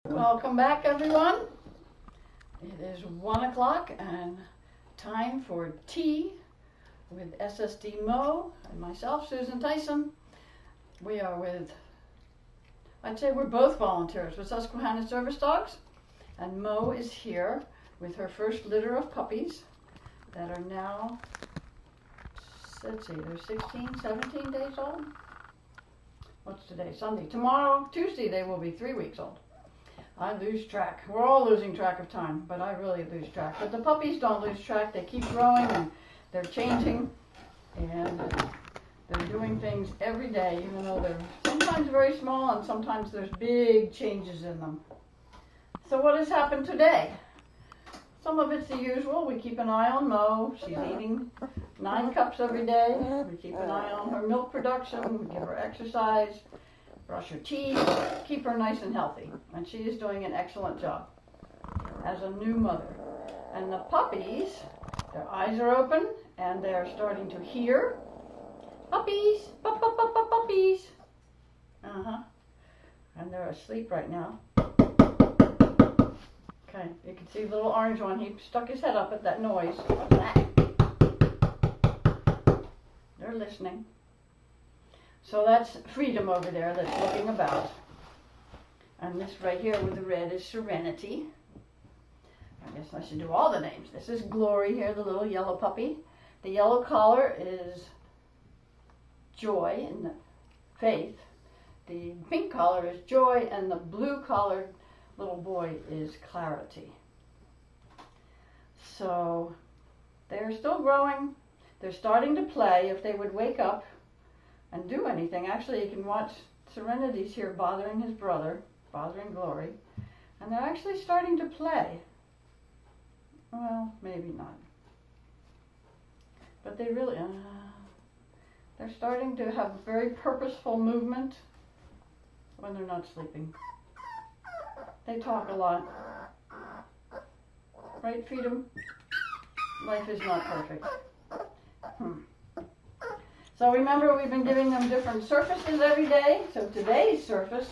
Welcome back, everyone. It is 1 o'clock and time for tea with SSD Moe and myself, Susan Tyson. We are I'd say we're both volunteers with Susquehanna Service Dogs, and Moe is here with her first litter of puppies that are now, let's see, they're 16, 17 days old. What's today? Sunday. Tomorrow, Tuesday, they will be 3 weeks old. I lose track. We're all losing track of time, but I really lose track. But the puppies don't lose track. They keep growing and they're changing and they're doing things every day, even though they're sometimes very small and sometimes there's big changes in them. So what has happened today? Some of it's the usual. We keep an eye on Moe. She's eating 9 cups every day. We keep an eye on her milk production. We give her exercise. Brush her teeth, keep her nice and healthy. And she is doing an excellent job as a new mother. And the puppies, their eyes are open and they're starting to hear. Puppies, puppies. And they're asleep right now. Okay, you can see the little orange one. He stuck his head up at that noise. What's that? They're listening. So that's Freedom over there that's looking about. And this right here with the red is Serenity. I guess I should do all the names. This is Glory here, the little yellow puppy. The yellow collar is Joy and Faith. The pink collar is Joy, and the blue collared little boy is Clarity. So they're still growing. They're starting to play. If they would wake up and do anything. Actually, you can watch Serenity's here bothering his brother, bothering Glory, and they're actually starting to play. Well, maybe not. But they really, they're starting to have very purposeful movement when they're not sleeping. They talk a lot. Right, Freedom? Life is not perfect. So remember, we've been giving them different surfaces every day. So today's surface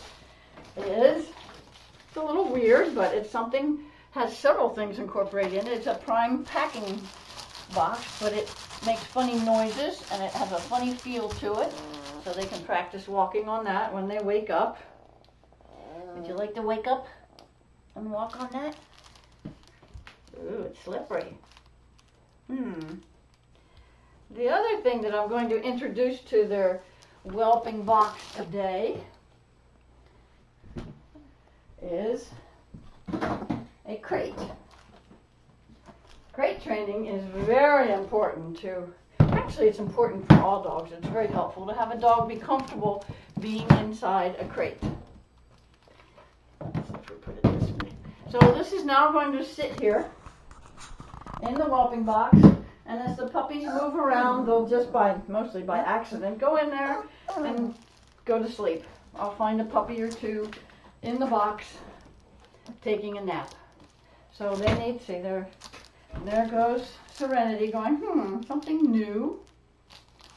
is, it's a little weird, but it's something, has several things incorporated in it. It's a prime packing box, but it makes funny noises and it has a funny feel to it. So they can practice walking on that when they wake up. Would you like to wake up and walk on that? Ooh, it's slippery. The other thing that I'm going to introduce to their whelping box today is a crate. Crate training is very important actually it's important for all dogs. It's very helpful to have a dog be comfortable being inside a crate. Let's see if we put it this way. So this is now going to sit here in the whelping box. And as the puppies move around, they'll just mostly by accident, go in there and go to sleep. I'll find a puppy or two in the box taking a nap. So they need to see, there goes Serenity going, something new.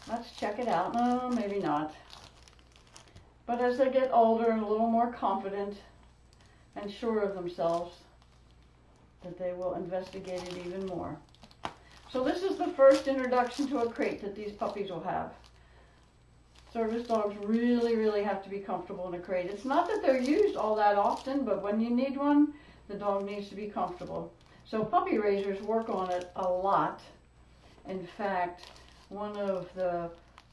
Let's check it out. No, maybe not. But as they get older and a little more confident and sure of themselves, that they will investigate it even more. So this is the first introduction to a crate that these puppies will have. Service dogs really, really have to be comfortable in a crate. It's not that they're used all that often, but when you need one, the dog needs to be comfortable. So puppy raisers work on it a lot. In fact, one of the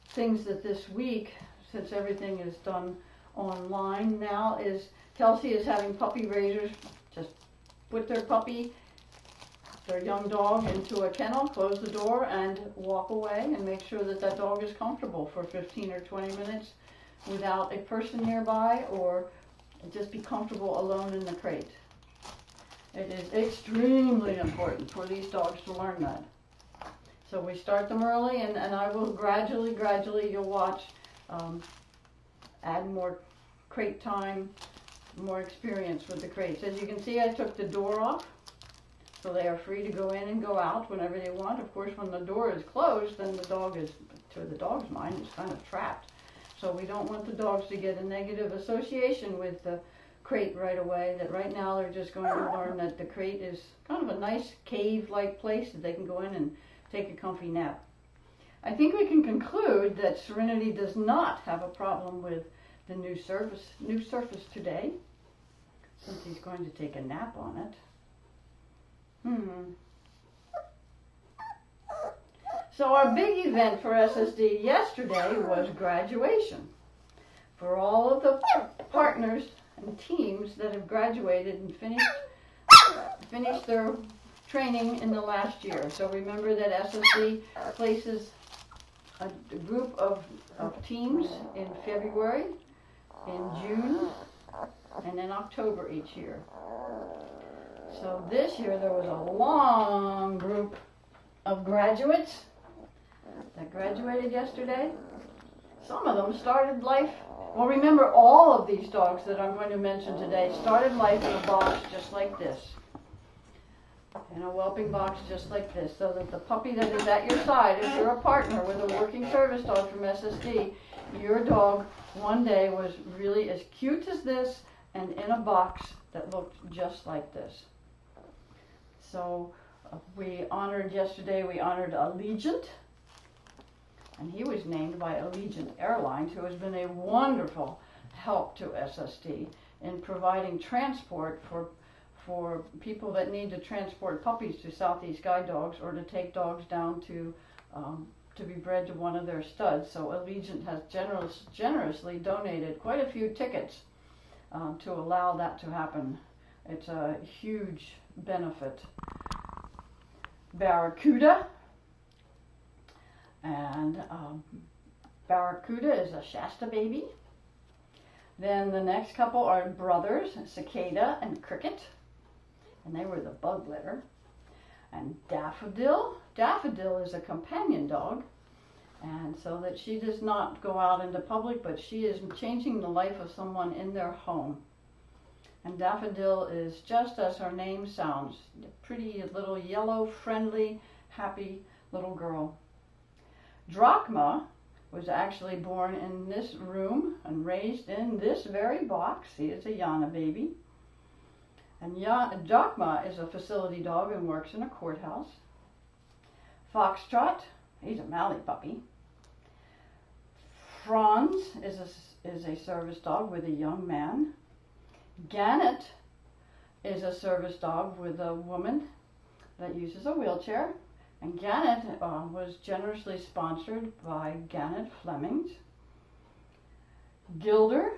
things that this week, since everything is done online now, is Kelsey is having puppy raisers just put their young dog into a kennel, close the door, and walk away and make sure that that dog is comfortable for 15 or 20 minutes without a person nearby, or just be comfortable alone in the crate. It is extremely important for these dogs to learn that. So we start them early, and I will gradually, you'll watch, add more crate time, more experience with the crates. As you can see, I took the door off. So they are free to go in and go out whenever they want. Of course, when the door is closed, then the dog is, to the dog's mind, is kind of trapped. So we don't want the dogs to get a negative association with the crate right away, that right now they're just going to learn that the crate is kind of a nice cave-like place that they can go in and take a comfy nap. I think we can conclude that Serenity does not have a problem with the new surface today, since he's going to take a nap on it. So our big event for SSD yesterday was graduation. For all of the partners and teams that have graduated and finished their training in the last year. So remember that SSD places a group of teams in February, in June, and in October each year. So this year there was a long group of graduates that graduated yesterday. Some of them started life, well, remember, all of these dogs that I'm going to mention today started life in a box just like this. In a whelping box just like this, so that the puppy that is at your side, if you're a partner with a working service dog from SSD, your dog one day was really as cute as this and in a box that looked just like this. So we honored Allegiant, and he was named by Allegiant Airlines, who has been a wonderful help to SSD in providing transport for people that need to transport puppies to Southeast Guide Dogs or to take dogs down to be bred to one of their studs. So Allegiant has generously donated quite a few tickets to allow that to happen. It's a huge benefit. Barracuda, and Barracuda is a Shasta baby. Then the next couple are brothers, Cicada and Cricket, and they were the bug litter. And Daffodil is a companion dog, and so that she does not go out into public, but she is changing the life of someone in their home. And Daffodil is just as her name sounds, a pretty little yellow, friendly, happy little girl. Drachma was actually born in this room and raised in this very box. He is a Yana baby. And Drachma is a facility dog and works in a courthouse. Foxtrot, he's a Mallee puppy. Franz is a service dog with a young man. Gannett is a service dog with a woman that uses a wheelchair. And Gannett was generously sponsored by Gannett Flemings. Gilder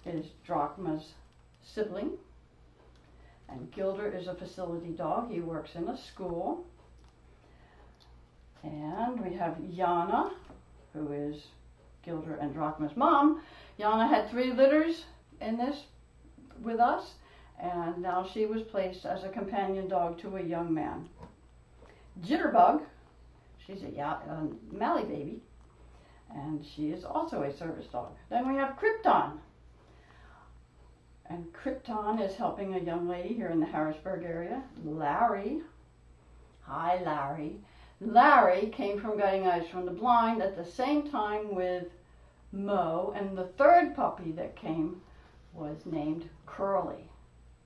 is Drachma's sibling. And Gilder is a facility dog. He works in a school. And we have Yana, who is Gilder and Drachma's mom. Yana had 3 litters in this with us, and now she was placed as a companion dog to a young man. Jitterbug, she's a Mallee baby, and she is also a service dog. Then we have Krypton, and Krypton is helping a young lady here in the Harrisburg area. Larry, hi Larry. Larry came from Guiding Eyes from the Blind at the same time with Mo, and the 3rd puppy that came was named Curly.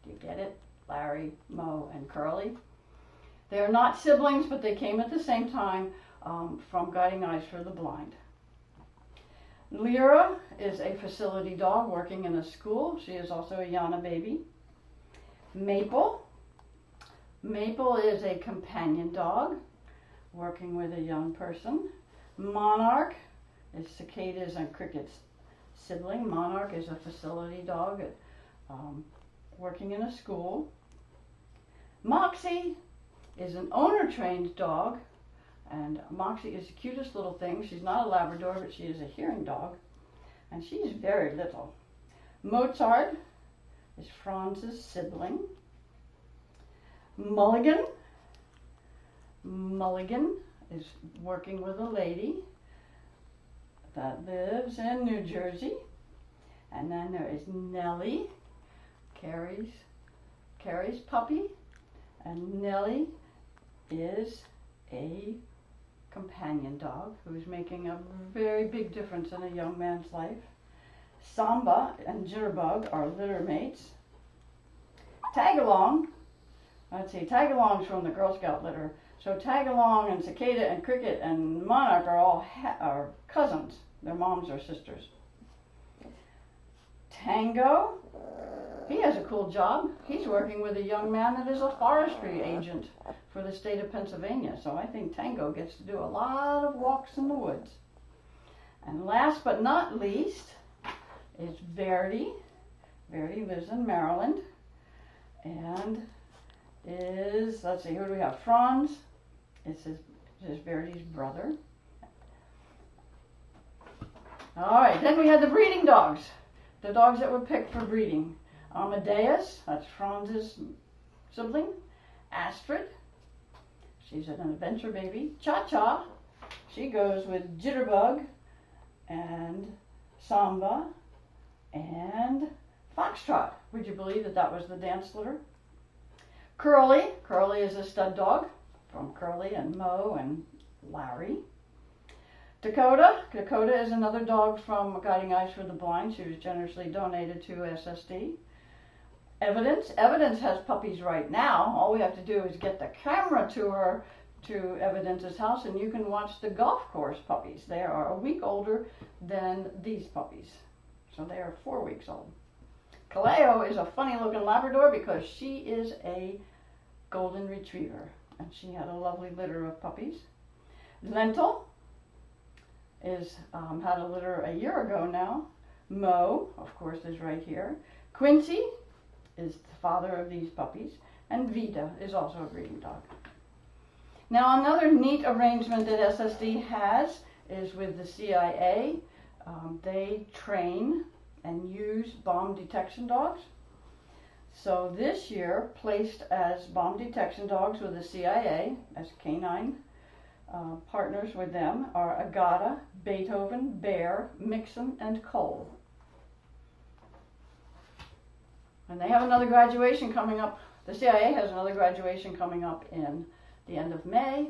Do you get it? Larry, Mo, and Curly. They're not siblings, but they came at the same time from Guiding Eyes for the Blind. Lyra is a facility dog working in a school. She is also a Yana baby. Maple is a companion dog working with a young person. Monarch is Cicada's and Cricket's sibling. Monarch is a facility dog working in a school. Moxie is an owner-trained dog, and Moxie is the cutest little thing. She's not a Labrador, but she is a hearing dog, and she's very little. Mozart is Franz's sibling. Mulligan is working with a lady that lives in New Jersey. And then there is Nellie, Carrie's puppy, and Nellie is a companion dog who's making a very big difference in a young man's life. Samba and Jitterbug are litter mates. Tagalong, let's see, Tagalong's from the Girl Scout litter. So Tagalong and Cicada and Cricket and Monarch are all are cousins. Their moms are sisters. Tango, he has a cool job. He's working with a young man that is a forestry agent for the state of Pennsylvania. So I think Tango gets to do a lot of walks in the woods. And last but not least is Verdi. Verdi lives in Maryland and is, let's see, who do we have? Franz is Verdi's brother. All right, then we had the breeding dogs, the dogs that were picked for breeding. Amadeus, that's Franz's sibling. Astrid, she's an adventure baby. Cha-Cha, she goes with Jitterbug and Samba and Foxtrot. Would you believe that that was the dance litter? Curly, Curly is a stud dog from Curly and Moe and Larry. Dakota, Dakota is another dog from Guiding Eyes for the Blind. She was generously donated to SSD. Evidence, Evidence has puppies right now. All we have to do is get the camera to Evidence's house and you can watch the golf course puppies. They are a week older than these puppies. So they are 4 weeks old. Kaleo is a funny looking Labrador because she is a golden retriever and she had a lovely litter of puppies. Lentil is had a litter a year ago now. Mo, of course, is right here. Quincy is the father of these puppies, and Vita is also a breeding dog. Now another neat arrangement that SSD has is with the CIA. They train and use bomb detection dogs. So this year, placed as bomb detection dogs with the CIA, as canine partners with them, are Agata, Beethoven, Bear, Mixon, and Cole. And they have another graduation coming up. The CIA has another graduation coming up in the end of May.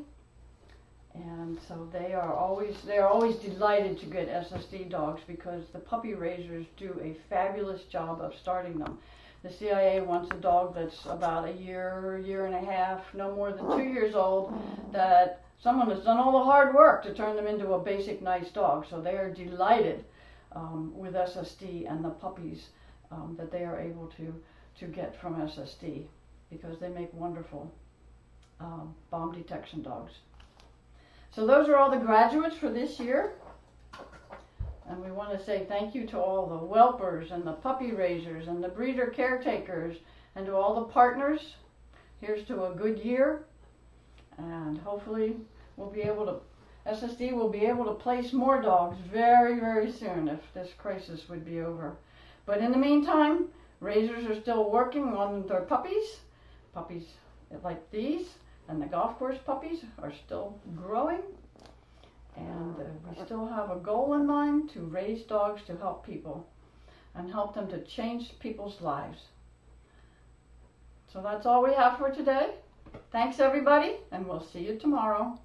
And so they are always delighted to get SSD dogs because the puppy raisers do a fabulous job of starting them. The CIA wants a dog that's about a year, year and a half, no more than 2 years old, that someone has done all the hard work to turn them into a basic nice dog. So they are delighted with SSD and the puppies that they are able to get from SSD because they make wonderful bomb detection dogs. So those are all the graduates for this year. And we want to say thank you to all the whelpers and the puppy raisers and the breeder caretakers and to all the partners. Here's to a good year. And hopefully we'll be able to, SSD will be able to place more dogs very, very soon if this crisis would be over. But in the meantime, raisers are still working on their puppies. Puppies like these. And the golf course puppies are still growing. And we still have a goal in mind to raise dogs to help people and help them to change people's lives. So that's all we have for today. Thanks everybody, and we'll see you tomorrow.